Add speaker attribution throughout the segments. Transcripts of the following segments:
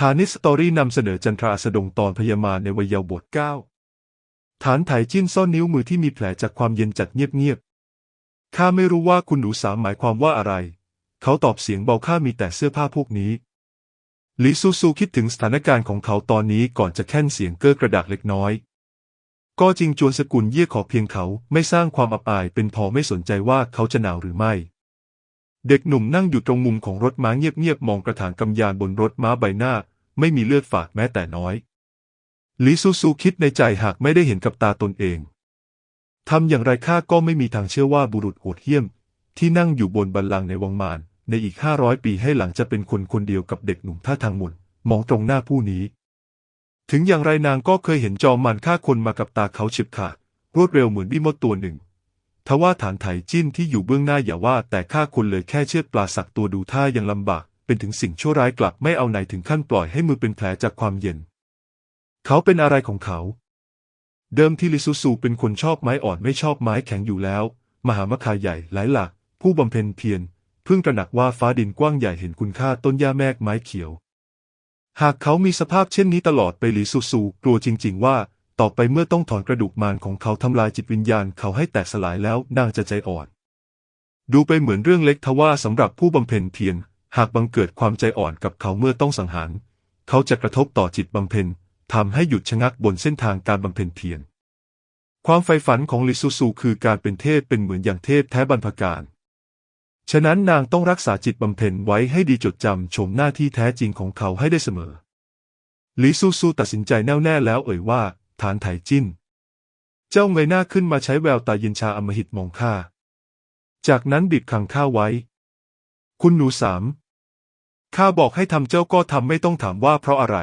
Speaker 1: ฐานิสตอรี่นำเสนอจันทราสดงตอนพยามารในวัยเยาว์บท9ฐานไถจิ้นซ่อนนิ้วมือที่มีแผลจากความเย็นจัดเงียบๆข้าไม่รู้ว่าคุณหนูสามหมายความว่าอะไรเขาตอบเสียงเบาข้ามีแต่เสื้อผ้าพวกนี้หลี่ซูซูคิดถึงสถานการณ์ของเขาตอนนี้ก่อนจะแค่นเสียงเก้อกระดากเล็กน้อยก็จริงจวนสกุลเย่ขอเพียงเขาไม่สร้างความอับอายเป็นพอไม่สนใจว่าเขาจะหนาวหรือไม่เด็กหนุ่มนั่งอยู่ตรงมุมของรถม้าเงียบๆมองกระถางกำยานบนรถม้าใบหน้าไม่มีเลือดฝาดแม้แต่น้อยหลี่ซูซูคิดในใจหากไม่ได้เห็นกับตาตนเองทำอย่างไรข้าก็ไม่มีทางเชื่อว่าบุรุษโหดเหี้ยมที่นั่งอยู่บนบัลลังก์ในวังมารในอีก500 ปีให้หลังจะเป็นคนคนเดียวกับเด็กหนุ่มท่าทางหม่นมองตรงหน้าผู้นี้ถึงอย่างไรนางก็เคยเห็นจอมมารฆ่าคนมากับตาเขาฉิบขาดรวดเร็วเหมือนบี้มดตัวหนึ่งทว่าฐานไถจิ้นที่อยู่เบื้องหน้าอย่าว่าแต่ฆ่าคนเลยแค่เชือดปลาสักตัวดูท่ายังลำบากเป็นถึงสิ่งชั่วร้ายกลับไม่เอาไหนถึงขั้นปล่อยให้มือเป็นแผลจากความเย็นเขาเป็นอะไรของเขาเดิมที่ลิซูซูเป็นคนชอบไม้อ่อนไม่ชอบไม้แข็งอยู่แล้วมหามคาใหญ่หลายหลักผู้บำเพ็ญเพียรเพิ่งตระหนักว่าฟ้าดินกว้างใหญ่เห็นคุณค่าต้นหญ้าแมกไม้เขียวหากเขามีสภาพเช่นนี้ตลอดไปลิซูซูกลัวจริงๆว่าต่อไปเมื่อต้องถอนกระดูกมารของเขาทำลายจิตวิญญาณเขาให้แตกสลายแล้วนางจะใจอ่อนดูไปเหมือนเรื่องเล็กทว่าสำหรับผู้บำเพ็ญเพียรหากบังเกิดความใจอ่อนกับเขาเมื่อต้องสังหารเขาจะกระทบต่อจิตบำเพ็ญทำให้หยุดชะงักบนเส้นทางการบำเพ็ญเพียรความใฝ่ฝันของลิซูซูคือการเป็นเทพเป็นเหมือนอย่างเทพแท้บรรพกาลฉะนั้นนางต้องรักษาจิตบำเพ็ญไว้ให้ดีจดจำชมหน้าที่แท้จริงของเขาให้ได้เสมอลิซูซูตัดสินใจแน่วแน่แล้วเอ่ยว่าฐานไถจิ้นเจ้าเงยหน้าขึ้นมาใช้แววตาเย็นชาอำมหิตมองข้าจากนั้นบีบคางข้าไว้คุณหนูสามข้าบอกให้ทำเจ้าก็ทำไม่ต้องถามว่าเพราะอะไร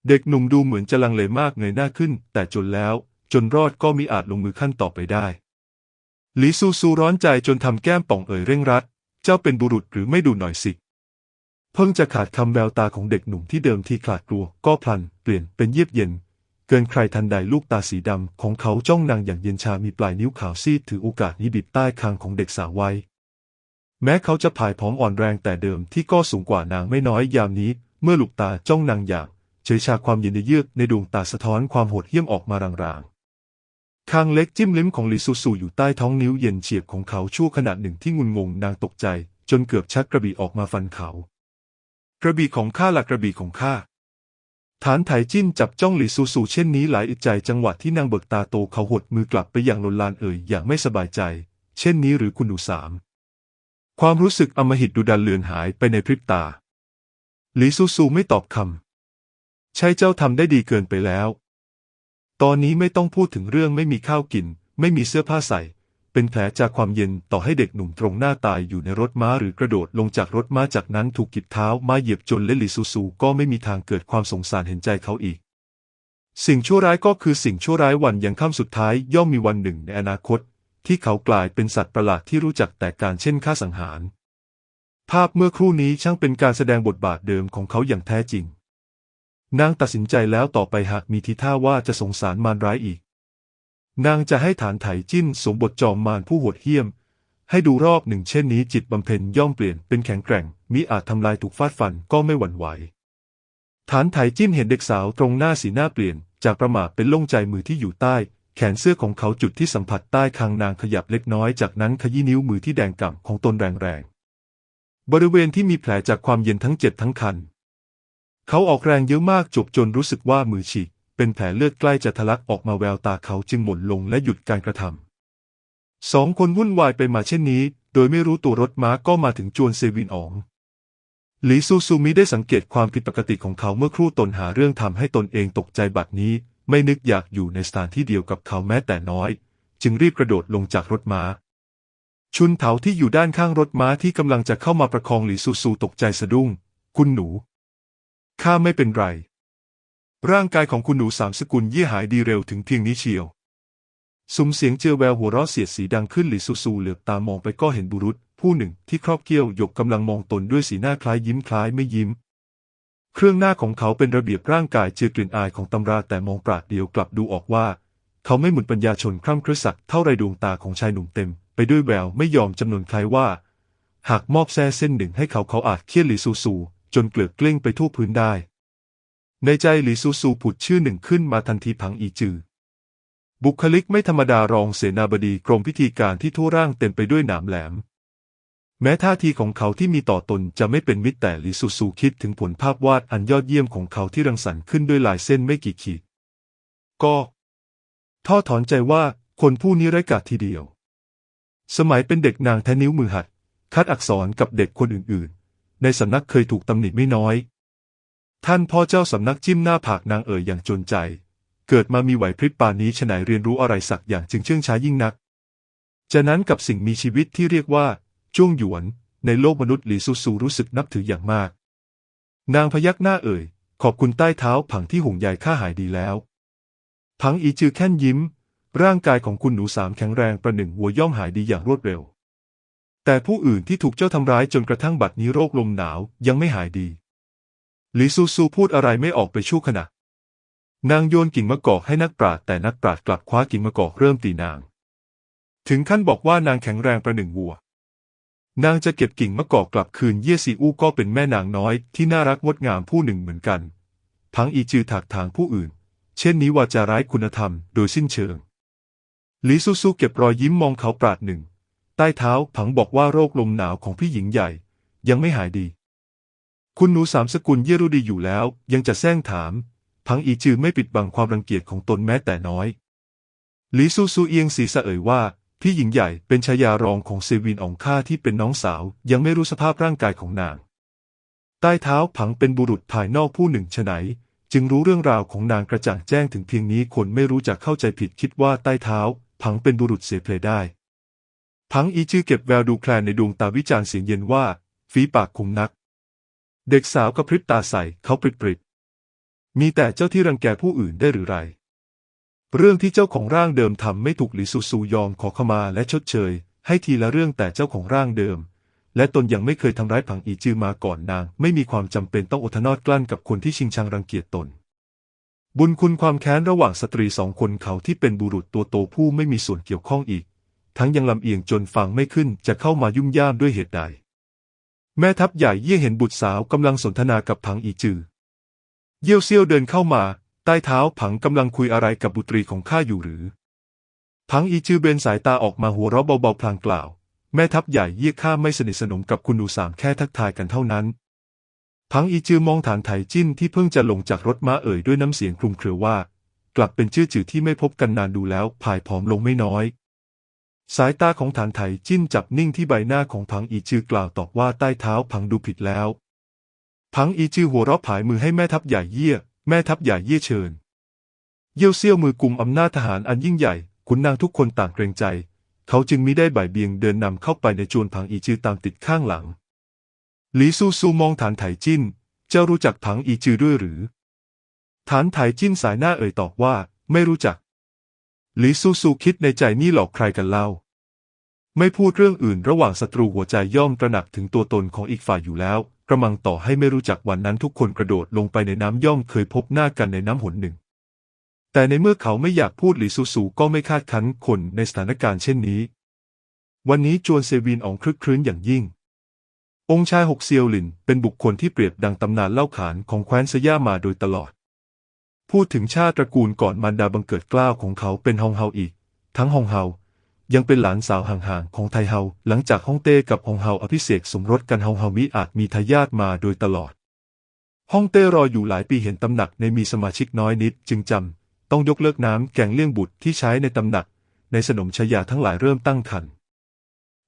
Speaker 1: เด็กหนุ่มดูเหมือนจะลังเลมากเงยหน้าขึ้นแต่จนแล้วจนรอดก็มิอาจลงมือขั้นต่อไปได้หลี่ซูซูร้อนใจจนทำแก้มป่องเอ่ยเร่งรัดเจ้าเป็นบุรุษหรือไม่ดูหน่อยสิเพิ่งจะขาดคำแววตาของเด็กหนุ่มที่เดิมทีขลาดกลัวก็พลันเปลี่ยนเป็นเยือกเย็นเกินใครทันใดลูกตาสีดำของเขาจ้องนางอย่างเย็นชามีปลายนิ้วขาวซีดถือโอกาสนี้บีบใต้คางของเด็กสาวไว้แม้เขาจะผายผอมอ่อนแรงแต่เดิมที่ก็สูงกว่านางไม่น้อยยามนี้เมื่อลูกตาจ้องนางอย่างเฉยชาความเย็นเยือกในดวงตาสะท้อนความโหดเหี้ยมออกมารางๆคางเล็กจิ้มลิ้มของหลี่ซูซูอยู่ใต้ท้องนิ้วเย็นเฉียบของเขาชั่วขณะหนึ่งที่งุนงงนางตกใจจนเกือบชักกระบี่ออกมาฟันเขากระบี่ของข้าล่ะกระบี่ของข้าฐานไถจิ้นจับจ้องหลี่ซูซูเช่นนี้หลายอึดใจจังหวะที่นางเบิกตาโตเขาหดมือกลับไปอย่างลนลานเอ่ยอย่างไม่สบายใจเช่นนี้หรือคุณหนูสามความรู้สึกอำมหิตดุดันเลือนหายไปในพริบตาหลี่ซูซูไม่ตอบคำใช่เจ้าทำได้ดีเกินไปแล้วตอนนี้ไม่ต้องพูดถึงเรื่องไม่มีข้าวกินไม่มีเสื้อผ้าใส่เป็นแผลจากความเย็นต่อให้เด็กหนุ่มตรงหน้าตายอยู่ในรถม้าหรือกระโดดลงจากรถม้าจากนั้นถูกกีบเท้าม้าเหยียบจนเละหลี่ซูซูก็ไม่มีทางเกิดความสงสารเห็นใจเขาอีกสิ่งชั่วร้ายก็คือสิ่งชั่วร้ายวันยังค่ำสุดท้ายย่อมมีวันหนึ่งในอนาคตที่เขากลายเป็นสัตว์ประหลาดที่รู้จักแต่การเช่นฆ่าสังหารภาพเมื่อครู่นี้ช่างเป็นการแสดงบทบาทเดิมของเขาอย่างแท้จริงนางตัดสินใจแล้วต่อไปหากมีทีท่าว่าจะสงสารมารร้ายอีกนางจะให้ฐานไถจิ้นสวมบทจอมมารผู้โหดเหี้ยมให้ดูรอบหนึ่งเช่นนี้จิตบำเพ็ญย่อมเปลี่ยนเป็นแข็งแกร่งมิอาจทำลายถูกฟาดฟันก็ไม่หวั่นไหวฐานไถจิ้นเห็นเด็กสาวตรงหน้าสีหน้าเปลี่ยนจากประหม่าเป็นโล่งใจมือที่อยู่ใต้แขนเสื้อของเขาจุดที่สัมผัสใต้คางนางขยับเล็กน้อยจากนั้นขยี้นิ้วมือที่แดงก่ำของตนแรงๆบริเวณที่มีแผลจากความเย็นทั้งเจ็บทั้งคันเขาออกแรงเยอะมากจนรู้สึกว่ามือฉีกเป็นแผลเลือดใกล้จะทะลักออกมาแววตาเขาจึงหม่นลงและหยุดการกระทำ2 คนวุ่นวายไปมาเช่นนี้โดยไม่รู้ตัวรถม้าก็มาถึงจวนเซวินอ๋องหลี่ซูซูมิได้สังเกตความผิดปกติของเขาเมื่อครู่ตนหาเรื่องทำให้ตนเองตกใจบัดนี้ไม่นึกอยากอยู่ในสถานที่เดียวกับเขาแม้แต่น้อยจึงรีบกระโดดลงจากรถม้าชุนเถาที่อยู่ด้านข้างรถม้าที่กำลังจะเข้ามาประคองหลี่ซูซูตกใจสะดุ้งคุณหนูข้าไม่เป็นไรร่างกายของคุณหนูสามสกุลเย่หายดีเร็วถึงเพียงนี้เชียวซุ้มเสียงเจือแววหัวเราะเสียดสีดังขึ้นหลี่ซูซูเหลือบตามองไปก็เห็นบุรุษผู้หนึ่งที่ครอบเกี้ยวหยกกำลังมองตนด้วยสีหน้าคล้ายยิ้มคล้ายไม่ยิ้มเครื่องหน้าของเขาเป็นระเบียบร่างกายเจือกลิ่นอายของตำราแต่มองปราดเดียวกลับดูออกว่าเขาไม่เหมือนปัญญาชนคร่ำครึสักเท่าไรดวงตาของชายหนุ่มเต็มไปด้วยแววไม่ยอมจำนวนใครว่าหากมอบแส้เส้นหนึ่งให้เขาอาจเคี่ยนหลี่ซูซู จนเกลือกกลิ้งไปทั่วพื้นได้ในใจหลีซูซูผุดชื่อหนึ่งขึ้นมาทันทีผังอีจือบุคลิกไม่ธรรมดารองเสนาบดีกรมพิธีการที่ทั่วร่างเต็มไปด้วยหนามแหลมแม้ท่าทีของเขาที่มีต่อตนจะไม่เป็นมิตรแต่หลีซูซูคิดถึงผลภาพวาดอันยอดเยี่ยมของเขาที่รังสรรค์ขึ้นด้วยลายเส้นไม่กี่ขีดก็ท้อถอนใจว่าคนผู้นี้ไร้กาจทีเดียวสมัยเป็นเด็กนางแทนิ้วมือหัดคัดอักษรกับเด็กคนอื่นๆในสำนักเคยถูกตำหนิไม่น้อยท่านพ่อเจ้าสำนักจิ้มหน้าผากนางอย่างจนใจเกิดมามีไหวพริบปานนี้ฉะไหนเรียนรู้อะไรสักอย่างจึงเชื่องช้ายิ่งนักจะนั้นกับสิ่งมีชีวิตที่เรียกว่าจ้วงหยวนในโลกมนุษย์หลีซูซูรู้สึกนับถืออย่างมากนางพยักหน้าขอบคุณใต้เท้าผังที่ห่วงใยข้าหายดีแล้วผังอีจือแค่นยิ้มร่างกายของคุณหนูสามแข็งแรงประหนึ่งวัวย่อมหายดีอย่างรวดเร็วแต่ผู้อื่นที่ถูกเจ้าทำร้ายจนกระทั่งบัดนี้โรคลมหนาวยังไม่หายดีหลีซูซูพูดอะไรไม่ออกไปชั่วขณะนางโยนกิ่งมะกอกให้นักปราชญ์แต่นักปราชญ์กลับคว้ากิ่งมะกอกเริ่มตีนางถึงขั้นบอกว่านางแข็งแรงประหนึ่งวัวนางจะเก็บกิ่งมะกอกกลับคืนเย่ซีอู้ก็เป็นแม่นางน้อยที่น่ารักงดงามผู้หนึ่งเหมือนกันผังอีจือถากถางผู้อื่นเช่นนี้วาจาร้ายคุณธรรมโดยสิ้นเชิงหลีซูซูเก็บรอยยิ้มมองเขาปราดหนึ่งใต้เท้าผังบอกว่าโรคลมหนาวของพี่หญิงใหญ่ยังไม่หายดีคุณหนูสามสกุลเย่รู้ดีอยู่แล้วยังจะแซงถามผังอีจือไม่ปิดบังความรังเกียจของตนแม้แต่น้อยหลีซูซูเอียงศีรษะว่าพี่หญิงใหญ่เป็นชายารองของเซวินอองข้าที่เป็นน้องสาวยังไม่รู้สภาพร่างกายของนางใต้เท้าผังเป็นบุรุษภายนอกผู้หนึ่งฉะไหนจึงรู้เรื่องราวของนางกระจ่างแจ้งถึงเพียงนี้คนไม่รู้จักเข้าใจผิดคิดว่าใต้เท้าผังเป็นบุรุษเสเพลได้ผังอีจือเก็บแววดูแคลนในดวงตาวิจารณ์เสียงเย็นว่าฝีปากคมนักเด็กสาวกระพริบตาใส่เขาปริบมีแต่เจ้าที่รังแกผู้อื่นได้หรือไรเรื่องที่เจ้าของร่างเดิมทำไม่ถูกหลีซูซูยอมขอขมาและชดเชยให้ทีละเรื่องแต่เจ้าของร่างเดิมและตนยังไม่เคยทำร้ายผังอีจือมาก่อนนางไม่มีความจำเป็นต้องอดทนอดกลั้นกับคนที่ชิงชังรังเกียจตนบุญคุณความแค้นระหว่างสตรีสองคนเขาที่เป็นบุรุษตัวโตผู้ไม่มีส่วนเกี่ยวข้องอีกทั้งยังลำเอียงจนฟังไม่ขึ้นจะเข้ามายุ่มย่ามด้วยเหตุใดแม่ทัพใหญ่เย่เห็นบุตรสาวกำลังสนทนากับผังอีจือเยี่ยวเซี่ยวเดินเข้ามาใต้เท้าผังกำลังคุยอะไรกับบุตรีของข้าอยู่หรือผังอีจือเบนสายตาออกมาหัวเราะเบาๆพลางกล่าวแม่ทัพใหญ่เยี่ยข้าไม่สนิทสนมกับคุณหนูสามแค่ทักทายกันเท่านั้นผังอีจือมองฐานไถจิ้นที่เพิ่งจะลงจากรถม้าด้วยน้ำเสียงคลุมเครือว่ากลับเป็นชื่อจือที่ไม่พบกันนานดูแล้วผายผอมลงไม่น้อยสายตาของฐานไถจิ้นจับนิ่งที่ใบหน้าของผังอีจือกล่าวตอบว่าใต้เท้าผังดูผิดแล้วผังอีจือหัวเราะผายมือให้แม่ทัพใหญ่เยี่ยแม่ทัพใหญ่เยี่ยเชิญเยี่ยวเซี่ยวมือกุมอำนาจทหารอันยิ่งใหญ่ขุนนางทุกคนต่างเกรงใจเขาจึงมิได้บ่ายเบียงเดินนำเข้าไปในจวนผังอีจือตามติดข้างหลังหลีซูซูมองฐานไถจิ้นเจ้ารู้จักผังอีจือด้วยหรือฐานไถจิ้นสายหน้าตอบว่าไม่รู้จักหลีซูซูคิดในใจนี่หลอกใครกันเล่าไม่พูดเรื่องอื่นระหว่างศัตรูหัวใจย่อมตระหนักถึงตัวตนของอีกฝ่ายอยู่แล้วกระมังต่อให้ไม่รู้จักวันนั้นทุกคนกระโดดลงไปในน้ำย่อมเคยพบหน้ากันในน้ำหนหนึ่งแต่ในเมื่อเขาไม่อยากพูดหลีซูซูก็ไม่คาดคั้นคนในสถานการณ์เช่นนี้วันนี้จวนเซวินอองครึกครื้นอย่างยิ่งองค์ชายหกเซียวหลินเป็นบุคคลที่เปรียบดังตำนานเล่าขานของแคว้นสย่ามาโดยตลอดพูดถึงชาติตระกูลก่อนมารดาบังเกิดเกล้าของเขาเป็นฮองเฮาอีกทั้งฮองเฮายังเป็นหลานสาวห่างๆของไทเฮาหลังจากฮ่องเต้กับฮองเฮาอภิเษกสมรสกันฮองเฮามิอาจมีทายาทมาโดยตลอดฮ่องเต้รออยู่หลายปีเห็นตำหนักในมีสมาชิกน้อยนิดจึงจำต้องยกเลิกน้ำแกงเลี่ยงบุตรที่ใช้ในตำหนักในสนมชายาทั้งหลายเริ่มตั้งครรภ์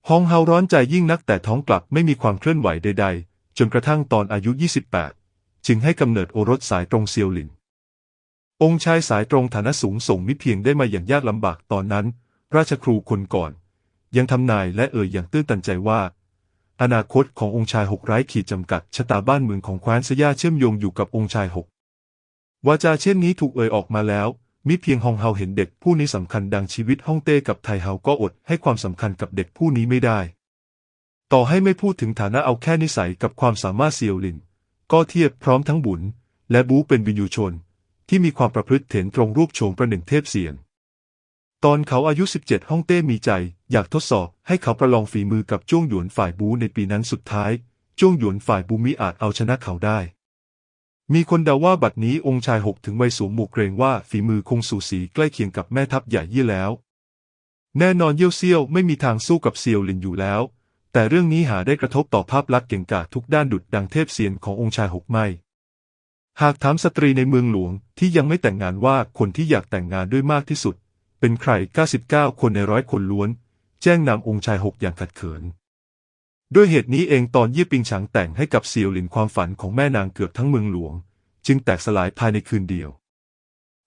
Speaker 1: ฮองเฮาร้อนใจยิ่งนักแต่ท้องกลับไม่มีความเคลื่อนไหวใดๆจนกระทั่งตอนอายุ28จึงให้กำเนิดโอรสสายตรงเซียวหลินองค์ชายสายตรงฐานะสูงส่งมิเพียงได้มาอย่างยากลำบากตอนนั้นราชครูคนก่อนยังทำนายและอย่างตื้นตันใจว่าอนาคตขององค์ชายหกไร้ขีดจำกัดชะตาบ้านเมืองของแคว้นสย่าเชื่อมโยงอยู่กับองค์ชายหกวาจาเช่นนี้ถูกออกมาแล้วมิเพียงฮองเฮาเห็นเด็กผู้นี้สำคัญดังชีวิตฮ่องเต้กับไทเฮาก็อดให้ความสำคัญกับเด็กผู้นี้ไม่ได้ต่อให้ไม่พูดถึงฐานะเอาแค่นิสัยกับความสามารถเซียวหลินก็เทียบพร้อมทั้งบุญและบูเป็นวิญญูชนที่มีความประพฤติเถนตรงรูปโฉมประหนึ่งเทพเสียงตอนเขาอายุ17ฮ่องเต้มีใจอยากทดสอบให้เขาประลองฝีมือกับจ้วงหยวนฝ่ายบูในปีนั้นสุดท้าย จ้วงหยวนฝ่ายบูมิอาจเอาชนะเขาได้มีคนเดาว่าบัดนี้องค์ชาย6ถึงวัยสวมหมวกเกรงว่าฝีมือคงสูสีใกล้เคียงกับแม่ทัพใหญ่ยี่แล้วแน่นอนเยี่ยวเซี่ยวไม่มีทางสู้กับเซียวหลินอยู่แล้วแต่เรื่องนี้หาได้กระทบต่อภาพลักษณ์เก่งกาจทุกด้านดุจดังเทพเซียนขององค์ชาย6ไม่หากถามสตรีในเมืองหลวงที่ยังไม่แต่งงานว่าคนที่อยากแต่งงานด้วยมากที่สุดเป็นใคร99คนใน100คนล้วนแจ้งนำองค์ชาย6อย่างขัดเขินด้วยเหตุนี้เองตอนเยี่ยปิงฉางแต่งให้กับเซียวหลินความฝันของแม่นางเกือบทั้งเมืองหลวงจึงแตกสลายภายในคืนเดียว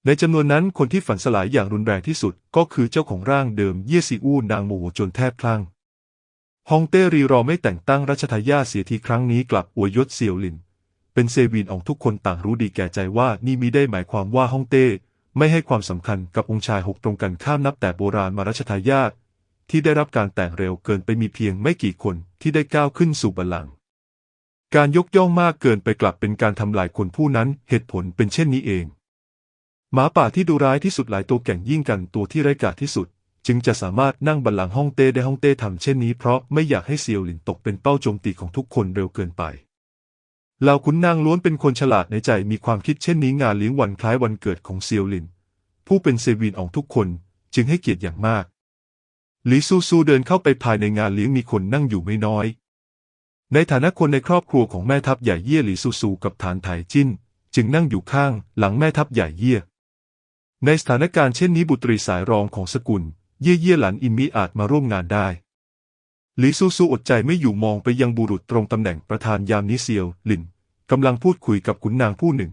Speaker 1: ในจำนวนนั้นคนที่ฝันสลายอย่างรุนแรงที่สุดก็คือเจ้าของร่างเดิมเยี่ยซีอู้นางโมโหจนแทบคลั่งฮองเต้รีรอไม่แต่งตั้งรัชทายาทเสียทีครั้งนี้กลับอวยยศเซียวหลินเป็นเซวีนอองทุกคนต่างรู้ดีแก่ใจว่านี่มิได้หมายความว่าฮ่องเต้ไม่ให้ความสำคัญกับองค์ชาย6ตรงกันข้ามนับแต่โบราณมารัชทายาทที่ได้รับการแต่งเร็วเกินไปมีเพียงไม่กี่คนที่ได้ก้าวขึ้นสู่บัลลังก์การยกย่องมากเกินไปกลับเป็นการทำลายคนผู้นั้นเหตุผลเป็นเช่นนี้เองหมาป่าที่ดุร้ายที่สุดหลายตัวแก่งยิ่งกันตัวที่ไร้กาจที่สุดจึงจะสามารถนั่งบัลลังก์ฮ่องเต้ได้ฮ่องเต้ทำเช่นนี้เพราะไม่อยากให้เซียวหลินตกเป็นเป้าโจมตีของทุกคนเร็วเกินไปเหล่าขุนนางล้วนเป็นคนฉลาดในใจมีความคิดเช่นนี้งานเลี้ยงวันคล้ายวันเกิดของเซียวหลินผู้เป็นเซวีนอองทุกคนจึงให้เกียรติอย่างมากหลี่ซูซูเดินเข้าไปภายในงานเลี้ยงมีคนนั่งอยู่ไม่น้อยในฐานะคนในครอบครัวของแม่ทัพใหญ่เย่หลี่ซูซูกับฐานไถจิ้นจึงนั่งอยู่ข้างหลังแม่ทัพใหญ่เย่ในสถานการณ์เช่นนี้บุตรีสายรองของสกุลเย่เย่หลันอินมิอาจมาร่วมงานได้หลี่ซูซูอดใจไม่อยู่มองไปยังบุรุษตรงตำแหน่งประธานยามนี้เซียวหลินกำลังพูดคุยกับขุนนางผู้หนึ่ง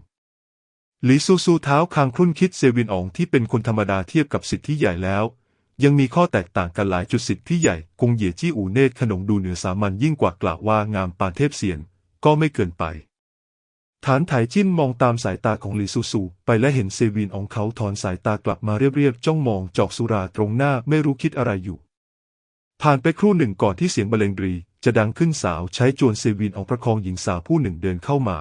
Speaker 1: หลี่ซูซูเท้าคางครุ่นคิดเซวินอองที่เป็นคนธรรมดาเทียบกับสิทธิ์ที่ใหญ่แล้วยังมีข้อแตกต่างกันหลายจุดสิทธิ์ที่ใหญ่กงเหย่จี้อูเนตรขนงดูเหนือสามัญยิ่งกว่ากล่าวว่างามปานเทพเซียนก็ไม่เกินไปฐานไถจิ้นมองตามสายตาของหลี่ซูซูไปและเห็นเซวินอองเขาถอนสายตากลับมาเรียบๆจ้องมองจอกสุราตรงหน้าไม่รู้คิดอะไรอยู่ผ่านไปครู่หนึ่งก่อนที่เสียงบรรเลงดรีจะดังขึ้นสาวใช้จวนเซวินอองประคองหญิงสาวผู้หนึ่งเดินเข้ามา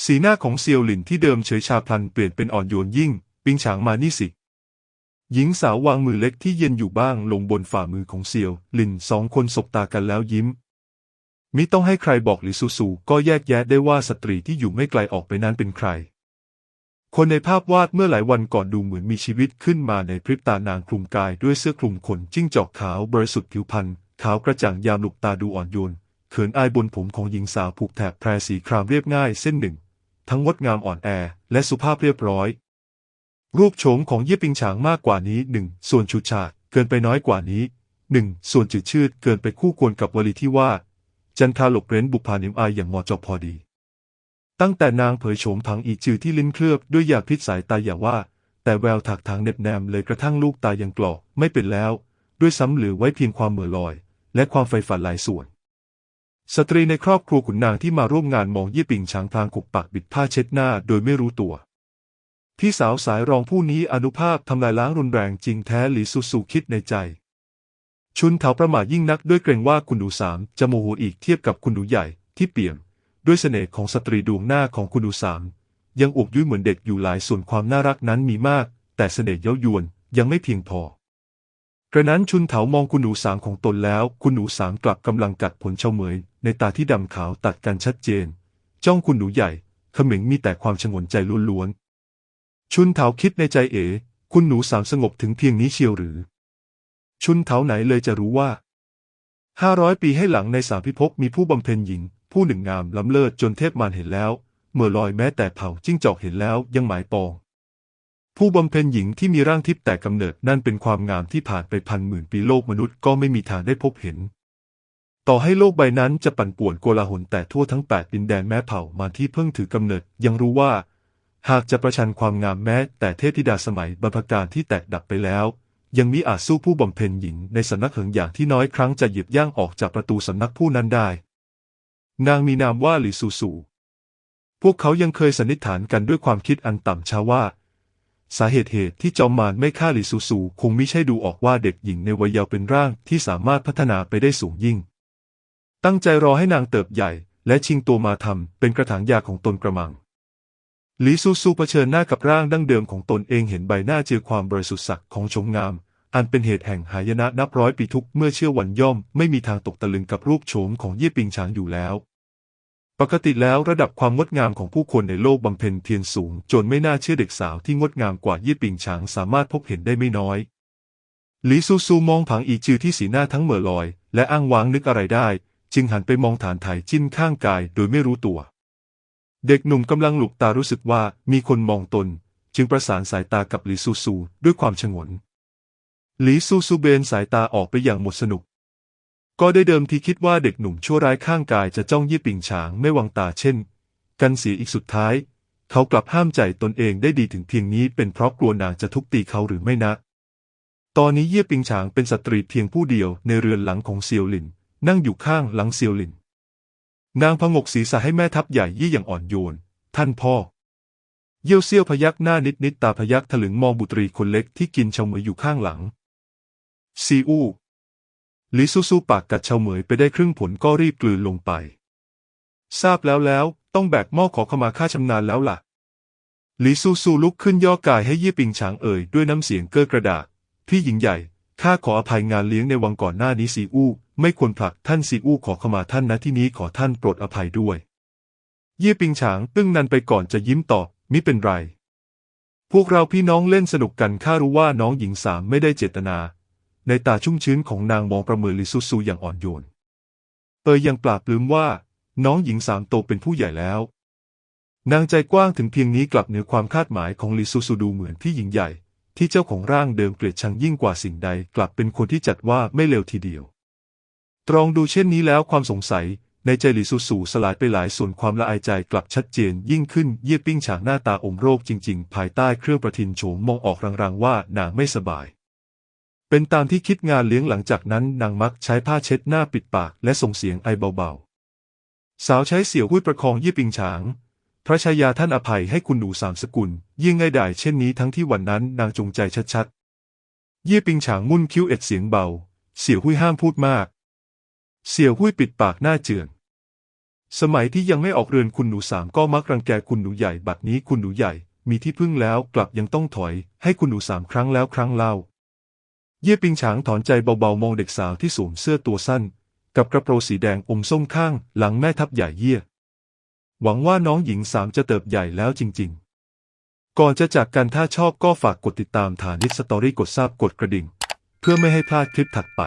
Speaker 1: สีหน้าของเซียวหลินที่เดิมเฉยชาพลันเปลี่ยนเป็นอ่อนโยนยิ่งปิงฉางมานี่สิหญิงสาววางมือเล็กที่เย็นอยู่บ้างลงบนฝ่ามือของเซียวหลินสองคนสบตากันแล้วยิ้มมิต้องให้ใครบอกหลี่ซูซูก็แยกแยะได้ว่าสตรีที่อยู่ไม่ไกลออกไปนั้นเป็นใครคนในภาพวาดเมื่อหลายวันก่อนดูเหมือนมีชีวิตขึ้นมาในพริบตานางคลุมกายด้วยเสื้อคลุมขนจิ้งจอกขาวบริสุทธิ์ผิวพรรณขาวกระจ่างยามลูกตาดูอ่อนโยนเขินอายบนผมของหญิงสาวผูกแถบแพรสีครามเรียบง่ายเส้นหนึ่งทั้งงดงามอ่อนแอและสุภาพเรียบร้อยรูปโฉมของเย่ปิงฉางมากกว่านี้1 ส่วนฉูดฉาดเกินไปน้อยกว่านี้1 ส่วนจืดชืดเกินไปคู่ควรกับวลีที่ว่าจันทราหลบเร้นบุพานิมอายอย่างเหมาะเจาะพอดีตั้งแต่นางเผยโฉมผังอีจือที่ลิ้นเคลือบด้วยยาพิษสายตาอย่าว่าแต่แววถากถางเน็บแนมเลยกระทั่งลูกตายังกรอกไม่เป็นแล้วด้วยซ้ำเหลือไว้เพียงความเหม่อลอยและความใฝ่ฝันหลายส่วนสตรีในครอบครัวขุนนางที่มาร่วมงานมองเย่ปิงฉางพลางกุกปากบิดผ้าเช็ดหน้าโดยไม่รู้ตัวพี่สาวสายรองผู้นี้อานุภาพทำลายล้างรุนแรงจริงแท้หลี่ซูซูคิดในใจชุนเถาประมาทยิ่งนักด้วยเกรงว่าคุณหนูสามจะโมโหอีกเทียบกับคุณหนูใหญ่ที่เปี่ยมด้วยเสน่ห์ของสตรีดวงหน้าของคุณหนูสามยังอวบยุ่ยเหมือนเด็กอยู่หลายส่วนความน่ารักนั้นมีมากแต่เสน่ห์เย้ายวนยังไม่เพียงพอกระนั้นชุนเถามองคุณหนูสามของตนแล้วคุณหนูสามกลับกำลังกัดผลเฉาเหมยในตาที่ดำขาวตัดกันชัดเจนจ้องคุณหนูใหญ่เขม็งมีแต่ความชงนใจล้วนๆชุนเถาคิดในใจคุณหนูสามสงบถึงเพียงนี้เชียวหรือชุนเถาไหนเลยจะรู้ว่า500 ปีให้หลังในสามพิภพมีผู้บำเพ็ญหญิงผู้หนึ่งงามล้ำเลิศจนเทพมารเห็นแล้วเมื่อลอยแม้แต่เผ่าจิ้งจอกเห็นแล้วยังหมายปองผู้บำเพ็ญหญิงที่มีร่างทิพย์แต่กำเนิดนั่นเป็นความงามที่ผ่านไปพันหมื่นปีโลกมนุษย์ก็ไม่มีทางได้พบเห็นต่อให้โลกใบนั้นจะปั่นป่วนโกลาหลแต่ทั่วทั้ง8 ดินแดนแม้เผ่ามารที่เพิ่งถือกำเนิดยังรู้ว่าหากจะประชันความงามแม้แต่เทพธิดาสมัยบรรพกาลที่แตกดับไปแล้วยังมิอาจสู้ผู้บำเพ็ญหญิงในสำนักเหิงอย่างที่น้อยครั้งจะหยิบย่างออกจากประตูสำนักผู้นั้นได้นางมีนามว่าหลี่ซูซูพวกเขายังเคยสันนิษฐานกันด้วยความคิดอันต่ำช้าว่าสาเหตุที่จอมมารไม่ฆ่าหลี่ซูซูคงมิใช่ดูออกว่าเด็กหญิงในวัยเยาว์เป็นร่างที่สามารถพัฒนาไปได้สูงยิ่งตั้งใจรอให้นางเติบใหญ่และชิงตัวมาทำเป็นกระถางยาของตนกระมังหลี่ซูซูเผชิญหน้ากับร่างดั้งเดิมของตนเองเห็นใบหน้าเจือความบริสุทธิ์ศักดิ์ของชมงาม อันเป็นเหตุแห่งหายนะนับร้อยปีทุกเมื่อเชื่อวันย่อมไม่มีทางตกตะลึงกับรูปโฉมของเย่ปิงฉางอยู่แล้วปกติแล้วระดับความงดงามของผู้คนในโลกบำเพ็ญเพียรสูงจนไม่น่าเชื่อเด็กสาวที่งดงามกว่าเย่ปิงฉางสามารถพบเห็นได้ไม่น้อยหลีซูซูมองผังอีจือที่สีหน้าทั้งเหม่อลอยและอ้างว้างนึกอะไรได้จึงหันไปมองฐานไถจิ้นข้างกายโดยไม่รู้ตัวเด็กหนุ่มกำลังหลุกตารู้สึกว่ามีคนมองตนจึงประสานสายตากับหลีซูซูด้วยความฉงนหลีซูซูเบนสายตาออกไปอย่างหมดสนุกก็ได้เดิมทีคิดว่าเด็กหนุ่มชั่วร้ายข้างกายจะจ้องเย่ปิงฉางไม่วางตาเช่นกันเสียอีกสุดท้ายเขากลับห้ามใจตนเองได้ดีถึงเพียงนี้เป็นเพราะกลัวนางจะทุบตีเขาหรือไม่นะตอนนี้เย่ปิงฉางเป็นสตรีเพียงผู้เดียวในเรือนหลังของเซียวหลินนั่งอยู่ข้างหลังเซียวหลินนางพงกศีรษะให้แม่ทัพใหญ่ยี่อย่างอ่อนโยนท่านพ่อเยี่ยวเซี่ยวพยักหน้านิดตาพยักถลึงมองบุตรีคนเล็กที่กินเฉาเหมยอยู่ข้างหลังซีอู้หลีซูซูปากกัดเฉาเหมยไปได้ครึ่งผลก็รีบกลืนลงไปทราบแล้วต้องแบกหม้อขอขมาข้าชำนาญแล้วล่ะหลีซูซูลุกขึ้นย่อกายให้เย่ปิงฉางเอ่ยด้วยน้ำเสียงเก้อกระดากพี่หญิงใหญ่ข้าขออภัยงานเลี้ยงในวังก่อนหน้านี้ซีอู้ไม่ควรผลักท่านซีอู้ขอขมาท่านณที่นี้ขอท่านโปรดอภัยด้วยเย่ปิงฉางตึ้งนันไปก่อนจะยิ้มตอบมิเป็นไรพวกเราพี่น้องเล่นสนุกกันข้ารู้ว่าน้องหญิงสามไม่ได้เจตนาในตาชุ่มชื้นของนางมองประเมินหลีซูซูอย่างอ่อนโยนยังปราบปลื้มว่าน้องหญิงสามโตเป็นผู้ใหญ่แล้วนางใจกว้างถึงเพียงนี้กลับเหนือความคาดหมายของหลีซูซูดูเหมือนพี่หญิงใหญ่ที่เจ้าของร่างเดิมเกลียดชังยิ่งกว่าสิ่งใดกลับเป็นคนที่จัดว่าไม่เลวทีเดียวตรองดูเช่นนี้แล้วความสงสัยในใจหลีซูซูสลายไปหลายส่วนความละอายใจกลับชัดเจนยิ่งขึ้นเย่ปิ้งฉางหน้าตาอมโรคจริงๆภายใต้เครื่องประทินโฉมมองออกรางๆว่านางไม่สบายเป็นตามที่คิดงานเลี้ยงหลังจากนั้นนางมักใช้ผ้าเช็ดหน้าปิดปากและส่งเสียงไอเบาๆสาวใช้เสี่ยวหุ้ยประคองเย่ปิงฉางพระชายาท่านอภัยให้คุณหนูสามสกุลยิ่งง่ายดายเช่นนี้ทั้งที่วันนั้นนางจงใจชัดๆเย่ปิงฉางมุ่นคิ้วเสียงเบาเสี่ยวหุ้ยห้ามพูดมากเสี่ยวหุ้ยปิดปากหน้าเจือนสมัยที่ยังไม่ออกเรือนคุณหนูสามก็มักรังแกคุณหนูใหญ่บัดนี้คุณหนูใหญ่มีที่พึ่งแล้วกลับยังต้องถอยให้คุณหนูสามครั้งแล้วครั้งเล่าเย่ปิงฉางถอนใจเบาๆมองเด็กสาวที่สวมเสื้อตัวสั้นกับกระโปรงสีแดงอมส้มข้างหลังแม่ทัพใหญ่เย่หวังว่าน้องหญิงสามจะเติบใหญ่แล้วจริงๆก่อนจะจากกันถ้าชอบก็ฝากกดติดตามฐานนิดสตอรี่กดซับกดกระดิ่งเพื่อไม่ให้พลาดคลิปถัดไป